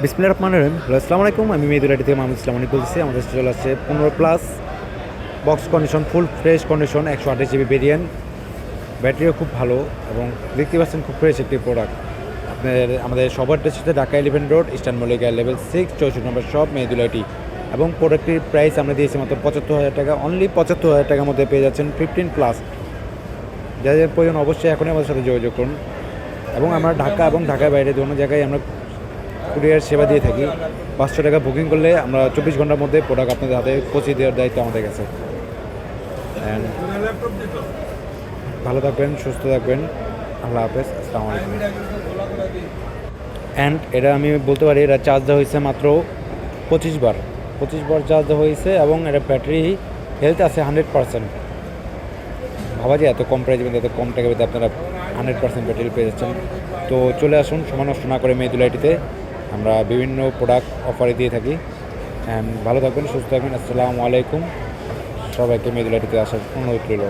বিসমিল্লাহির রহমানির রহিম। হ্যালো, আসসালামু আলাইকুম। আমি মেহেদুল্লাহ থেকে মাহমুদ ইসলাম অনেক বলতেছি। আমাদের কাছে চলে আসছে 15+ box condition, full fresh condition, 128 GB variant. ব্যাটারিও খুব ভালো এবং দেখতে পাচ্ছেন খুব ফ্রেশ একটি প্রোডাক্ট। আমাদের সবার সাথে Dhaka 11 road, eastern Mallika, level 6, 64 নম্বর শপ, মেহেদুল্লাহটি। এবং প্রোডাক্টটির প্রাইস আমরা দিয়েছি মাত্র 75,000 টাকা। অনলি 75,000 টাকার মধ্যে পেয়ে যাচ্ছেন 15+। যাদের প্রয়োজন অবশ্যই এখনই আমাদের সাথে যোগাযোগ করুন। এবং আমরা ঢাকা এবং ঢাকার বাইরে দোনো জায়গায় আমরা কুরিয়ার সেবা দিয়ে থাকি। 500 টাকা বুকিং করলে আমরা 24 ঘন্টার মধ্যে প্রোডাক্ট আপনাদের হাতে পৌঁছে দেওয়ার দায়িত্ব আমাদের কাছে। অ্যান্ড ভালো থাকবেন, সুস্থ থাকবেন। আল্লাহ হাফেজ, আসসালামু আলাইকুম। অ্যান্ড এটা আমি বলতে পারি, এটা চার্জ দেওয়া হয়েছে মাত্র 25 বার চার্জ দেওয়া হয়েছে এবং এটা ব্যাটারি হেলথ আছে 100%। ভাবা যায় এত কম প্রাইসের মধ্যে, এত কম টাকার মধ্যে আপনারা 100% ব্যাটারি পেয়ে যাচ্ছেন। তো চলে আসুন, সময় নষ্ট না করে মেহেদুল্লাহটিতে। আমরা বিভিন্ন প্রোডাক্ট অফারে দিয়ে থাকি। অ্যান্ড ভালো থাকবেন, সুস্থ থাকবেন। আসসালামু আলাইকুম। সবাইকে মেহেদুল্লাহটিতে আসার অনুরোধ রইল।